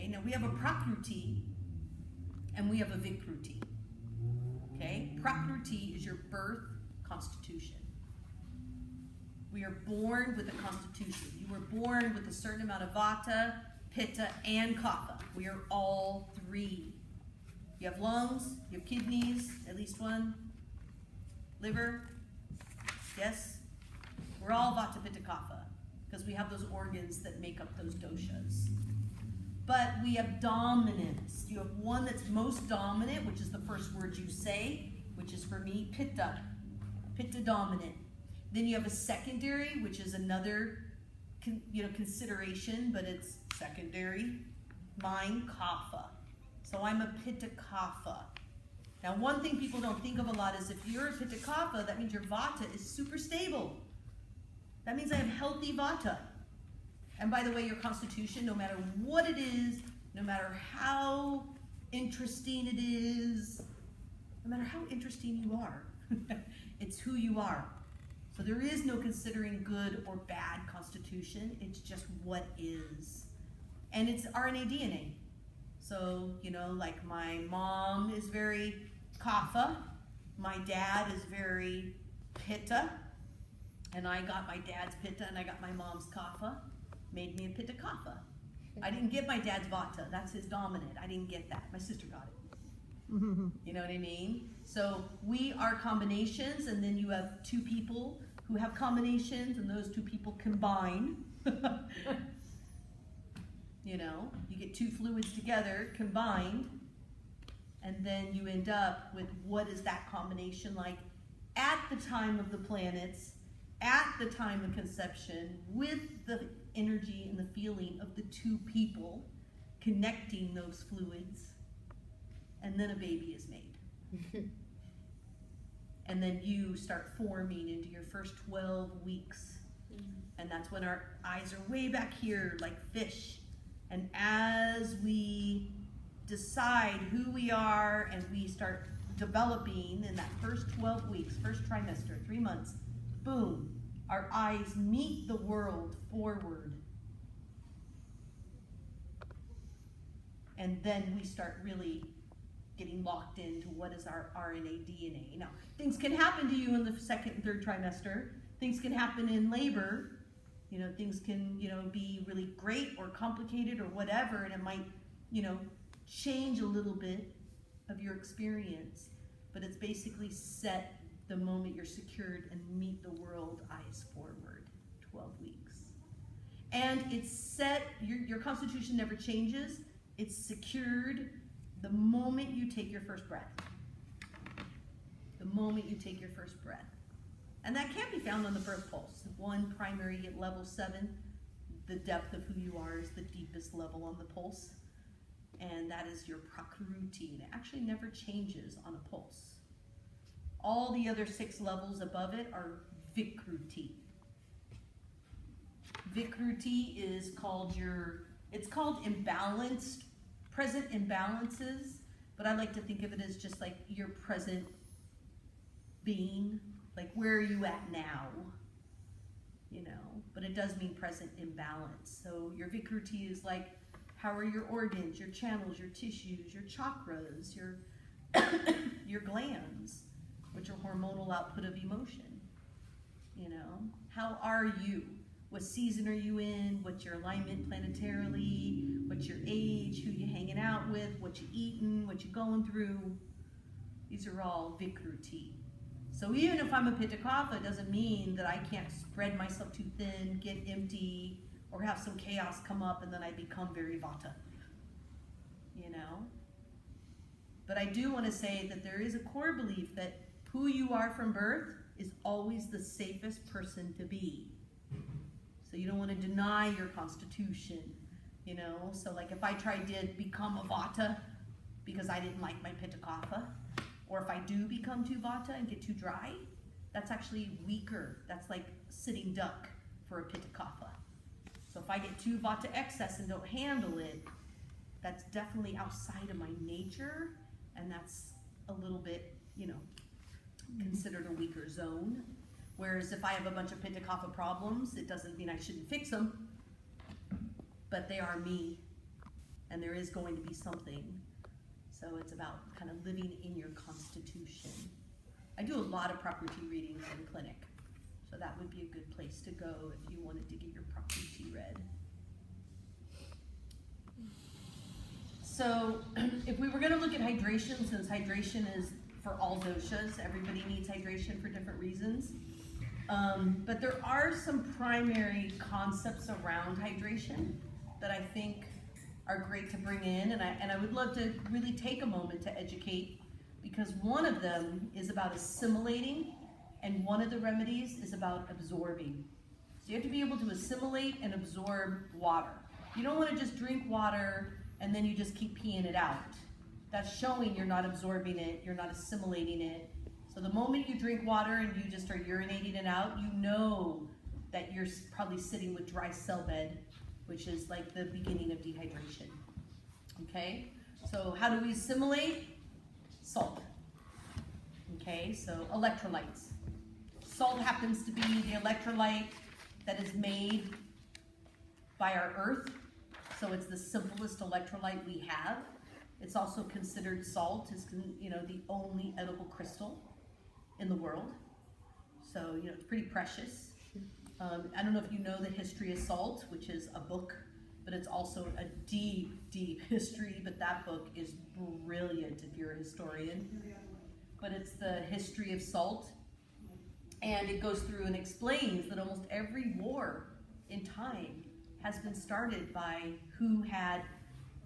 Okay, now we have a Prakruti and we have a Vikruti. Okay, Prakruti is your birth constitution. We are born with a constitution. You were born with a certain amount of Vata, Pitta, and Kapha. We are all three. You have lungs, you have kidneys, at least one, liver, yes? We're all Vata, Pitta, Kapha because we have those organs that make up those doshas. But we have dominance. You have one that's most dominant, which is the first word you say, which is for me, Pitta. Pitta dominant. Then you have a secondary, which is another consideration, but it's secondary. Mine, Kapha. So I'm a Pitta Kapha. Now one thing people don't think of a lot is if you're a Pitta Kapha, that means your Vata is super stable. That means I have healthy Vata. And by the way, your constitution, no matter what it is, no matter how interesting it is, no matter how interesting you are, it's who you are. So there is no considering good or bad constitution. It's just what is. And it's RNA DNA. So, like my mom is very Kapha, my dad is very Pitta, and I got my dad's Pitta and I got my mom's Kapha, made me a Pitta Kapha. I didn't get my dad's Vata, that's his dominant. I didn't get that. My sister got it. You know what I mean? So we are combinations, and then you have two people who have combinations, and those two people combine. You get two fluids together, combined, and then you end up with what is that combination like at the time of the planets, at the time of conception, with the energy and the feeling of the two people connecting those fluids, and then a baby is made. And then you start forming into your first 12 weeks. And that's when our eyes are way back here like fish. And as we decide who we are and we start developing in that first 12 weeks, first trimester, 3 months, boom, our eyes meet the world forward. And then we start really getting locked into what is our RNA DNA. Now, things can happen to you in the second and third trimester. Things can happen in labor. Things can, be really great or complicated or whatever, and it might, change a little bit of your experience. But it's basically set the moment you're secured and meet the world eyes forward, 12 weeks. And it's set, your constitution never changes. It's secured the moment you take your first breath. The moment you take your first breath. And that can be found on the birth pulse. One primary at level 7, the depth of who you are is the deepest level on the pulse. And that is your Prakruti. And it actually never changes on a pulse. All the other 6 levels above it are Vikruti. Vikruti is called it's called imbalanced, present imbalances, but I like to think of it as just like your present being, like where are you at now, but it does mean present imbalance. So your Vikruti is like, how are your organs, your channels, your tissues, your chakras, your your glands, which are hormonal output of emotion. How are you? What season are you in? What's your alignment planetarily? What's your age? Who you hanging out with? What you eating? What you going through? These are all Vikruti. So even if I'm a Pitta Kapha, it doesn't mean that I can't spread myself too thin, get empty, or have some chaos come up and then I become very Vata. But I do want to say that there is a core belief that who you are from birth is always the safest person to be. So you don't want to deny your constitution, So like if I tried to become a Vata because I didn't like my Pitta Kapha, or if I do become too Vata and get too dry, that's actually weaker. That's like sitting duck for a Pitta Kapha. So if I get too Vata excess and don't handle it, that's definitely outside of my nature, and that's a little bit, considered a weaker zone. Whereas if I have a bunch of Pitta Kapha problems, it doesn't mean I shouldn't fix them, but they are me, and there is going to be something. So it's about kind of living in your constitution. I do a lot of proper tea readings in clinic. So that would be a good place to go if you wanted to get your proper tea read. So if we were going to look at hydration, since hydration is for all doshas, everybody needs hydration for different reasons. But there are some primary concepts around hydration that I think are great to bring in, and I would love to really take a moment to educate, because one of them is about assimilating, and one of the remedies is about absorbing. So you have to be able to assimilate and absorb water. You don't want to just drink water and then you just keep peeing it out. That's showing you're not absorbing it, you're not assimilating it. So the moment you drink water and you just are urinating it out, you know that you're probably sitting with dry cell bed, which is like the beginning of dehydration. Okay, so how do we assimilate? Salt. Okay, so electrolytes. Salt happens to be the electrolyte that is made by our earth. So it's the simplest electrolyte we have. It's also considered salt, is the only edible crystal in the world. So it's pretty precious. I don't know if you know the history of salt, which is a book, but it's also a deep, deep history. But that book is brilliant if you're a historian. But it's the history of salt, and it goes through and explains that almost every war in time has been started by who had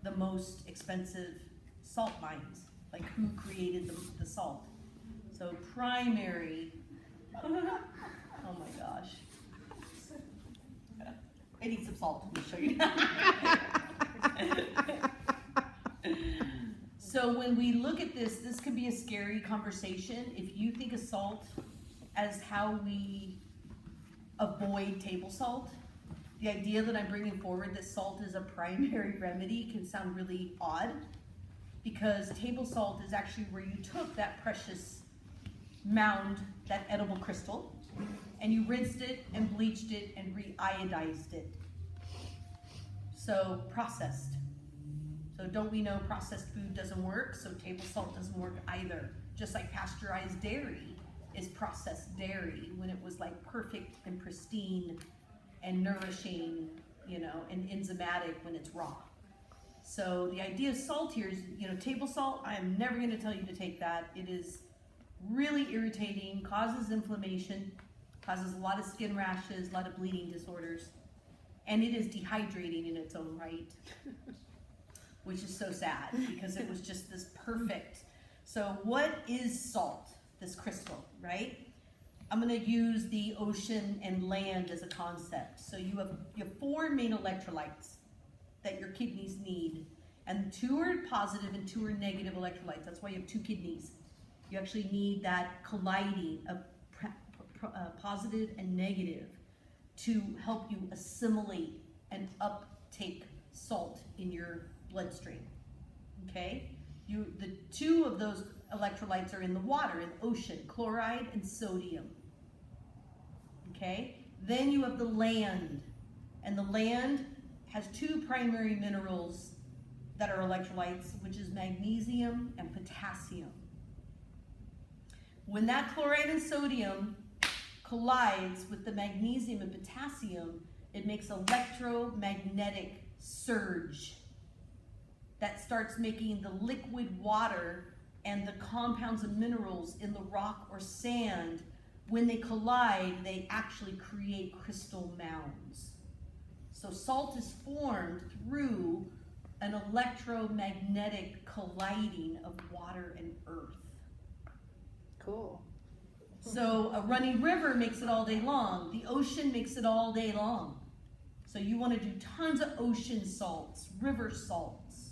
the most expensive salt mines, like who created the salt. So primary, oh my gosh. I need some salt, let me show you. So when we look at this could be a scary conversation. If you think of salt as how we avoid table salt, the idea that I'm bringing forward that salt is a primary remedy can sound really odd, because table salt is actually where you took that precious mound, that edible crystal, and you rinsed it and bleached it and re-iodized it. So processed. So don't we know processed food doesn't work, so table salt doesn't work either. Just like pasteurized dairy is processed dairy when it was like perfect and pristine and nourishing, and enzymatic when it's raw. So the idea of salt here is, table salt, I am never going to tell you to take that. It is really irritating, causes inflammation, causes a lot of skin rashes, a lot of bleeding disorders, and it is dehydrating in its own right, which is so sad because it was just this perfect. So what is salt? This crystal, right? I'm going to use the ocean and land as a concept. So you have four main electrolytes that your kidneys need, and 2 are positive and 2 are negative electrolytes. That's why you have 2 kidneys. You actually need that colliding of positive and negative to help you assimilate and uptake salt in your bloodstream. Okay? The 2 of those electrolytes are in the water, in the ocean, chloride and sodium. Okay? Then you have the land, and the land has 2 primary minerals that are electrolytes, which is magnesium and potassium. When that chloride and sodium collides with the magnesium and potassium, it makes electromagnetic surge that starts making the liquid water and the compounds and minerals in the rock or sand, when they collide, they actually create crystal mounds. So salt is formed through an electromagnetic colliding of water and earth. Cool. So a running river makes it all day long. The ocean makes it all day long. So you want to do tons of ocean salts, river salts.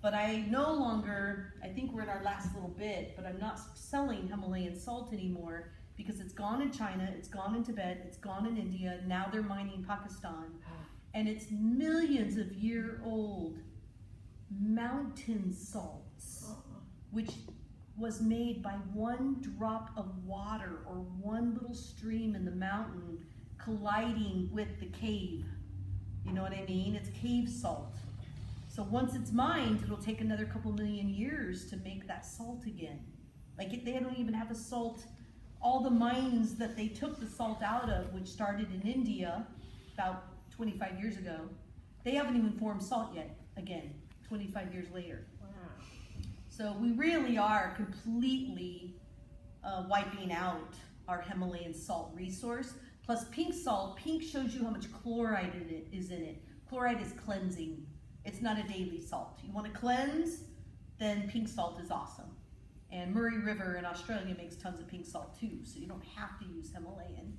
But I no longer, I think we're in our last little bit, but I'm not selling Himalayan salt anymore because it's gone in China, it's gone in Tibet, it's gone in India, now they're mining Pakistan. And it's millions of year old mountain salts, which was made by 1 drop of water or 1 little stream in the mountain colliding with the cave. You know what I mean? It's cave salt. So once it's mined, it'll take another couple million years to make that salt again. Like they don't even have a salt, all the mines that they took the salt out of, which started in India about 25 years ago, they haven't even formed salt yet, again, 25 years later. Wow. So we really are completely wiping out our Himalayan salt resource. Plus pink salt, pink shows you how much chloride is in it. Chloride is cleansing. It's not a daily salt. You want to cleanse, then pink salt is awesome. And Murray River in Australia makes tons of pink salt too, so you don't have to use Himalayan.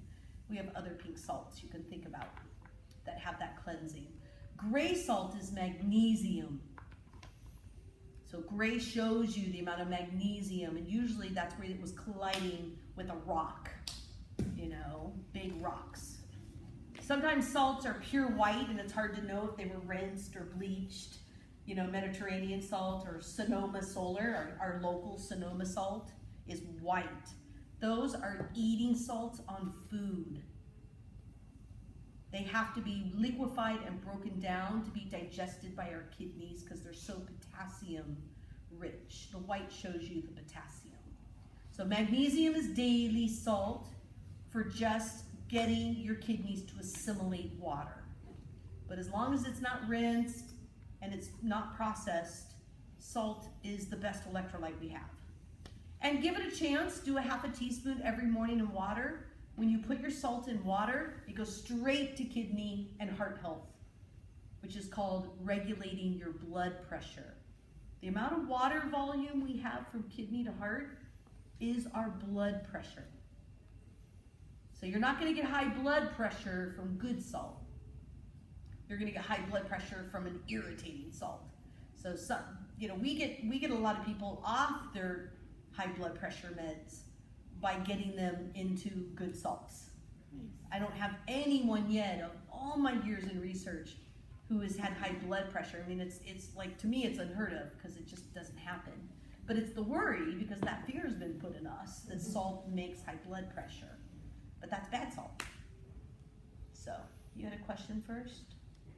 We have other pink salts you can think about that have that cleansing. Gray salt is magnesium. So gray shows you the amount of magnesium, and usually that's where it was colliding with a rock, you know, big rocks. Sometimes salts are pure white and it's hard to know if they were rinsed or bleached. You know, Mediterranean salt or Sonoma Solar, our local Sonoma salt is white. Those are eating salts on food. They have to be liquefied and broken down to be digested by our kidneys because they're so potassium rich. The white shows you the potassium. So magnesium is daily salt for just getting your kidneys to assimilate water. But as long as it's not rinsed and it's not processed, salt is the best electrolyte we have. And give it a chance. Do a half a teaspoon every morning in water. When you put your salt in water, it goes straight to kidney and heart health, which is called regulating your blood pressure. The amount of water volume we have from kidney to heart is our blood pressure. So you're not going to get high blood pressure from good salt. You're going to get high blood pressure from an irritating salt. So some, you know, we get a lot of people off their high blood pressure meds by getting them into good salts. I don't have anyone yet of all my years in research who has had high blood pressure. I mean, it's like, to me, it's unheard of because it just doesn't happen. But it's the worry because that fear has been put in us that salt makes high blood pressure. But that's bad salt. So, you had a question first?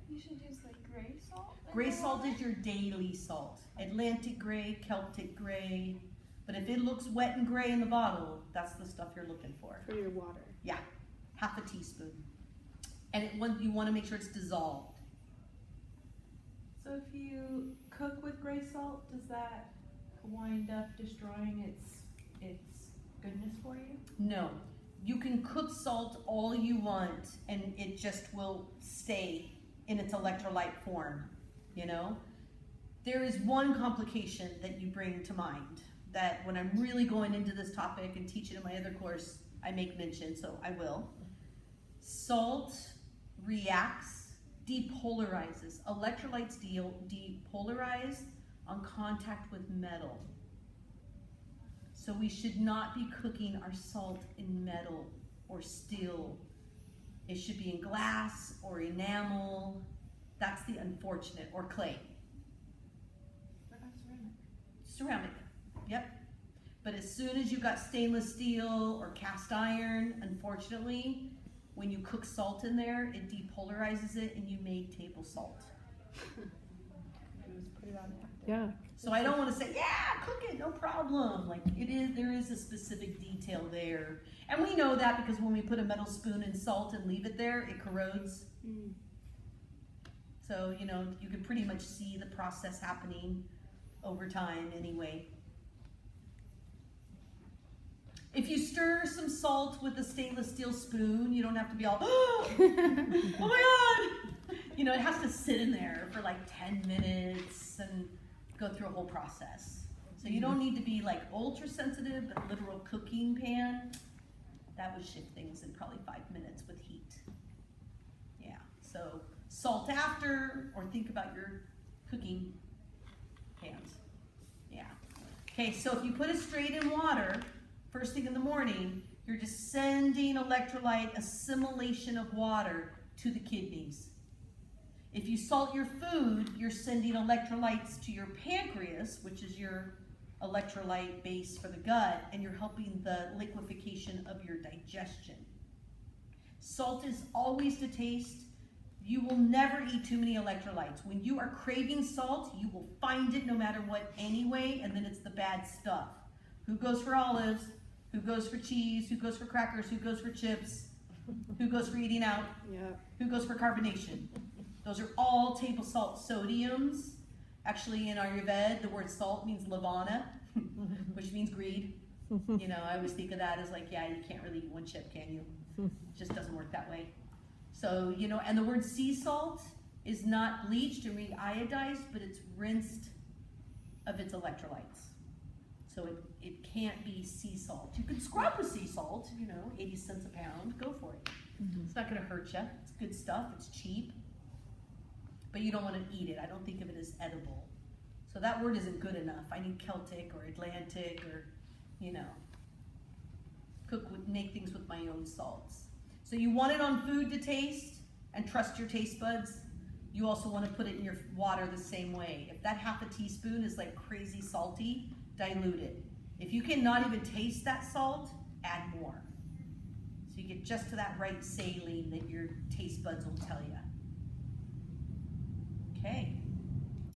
You should use like gray salt? Gray salt is your daily salt. Atlantic gray, Celtic gray. But if it looks wet and gray in the bottle, that's the stuff you're looking for. For your water. Yeah, half a teaspoon. And you want to make sure it's dissolved. So if you cook with gray salt, does that wind up destroying its goodness for you? No. You can cook salt all you want and it just will stay in its electrolyte form, you know? There is one complication that you bring to mind that when I'm really going into this topic and teach it in my other course, I make mention, so I will. Salt reacts, depolarizes. Electrolytes depolarize on contact with metal. So we should not be cooking our salt in metal or steel. It should be in glass or enamel. That's the unfortunate, or clay. What about ceramic? Ceramic, yep. But as soon as you got stainless steel or cast iron, unfortunately, when you cook salt in there, it depolarizes it and you made table salt. Just put it on there. Yeah. So I don't want to say, yeah, cook it, no problem. Like there is a specific detail there. And we know that because when we put a metal spoon in salt and leave it there, it corrodes. Mm. So, you know, you can pretty much see the process happening over time anyway. If you stir some salt with a stainless steel spoon, you don't have to be all, oh my God. You know, it has to sit in there for like 10 minutes and go through a whole process. So you don't need to be like ultra sensitive, but literal cooking pan, that would shift things in probably 5 minutes with heat. Yeah, so salt after, or think about your cooking pans. Yeah. Okay, so if you put it straight in water, first thing in the morning, you're just sending electrolyte assimilation of water to the kidneys. If you salt your food, you're sending electrolytes to your pancreas, which is your electrolyte base for the gut, and you're helping the liquefaction of your digestion. Salt is always to taste You will never eat too many electrolytes. When you are craving salt, you will find it no matter what anyway, and then it's the bad stuff. Who goes for olives? Who goes for cheese? Who goes for crackers? Who goes for chips? Who goes for eating out? Yep. Who goes for carbonation? Those are all table salt sodiums. Actually, in Ayurveda, the word salt means lavana, which means greed. You know, I always think of that as like, yeah, you can't really eat one chip, can you? It just doesn't work that way. So, you know, and the word sea salt is not bleached or re-iodized, but it's rinsed of its electrolytes. So it can't be sea salt. You can scrub with sea salt, you know, 80 cents a pound, go for it. It's not gonna hurt you. It's good stuff, it's cheap. But you don't wanna eat it. I don't think of it as edible. So that word isn't good enough. I need Celtic or Atlantic or, you know, make things with my own salts. So you want it on food to taste and trust your taste buds. You also wanna put it in your water the same way. If that half a teaspoon is like crazy salty, dilute it. If you cannot even taste that salt, add more. So you get just to that right saline that your taste buds will tell you. Okay.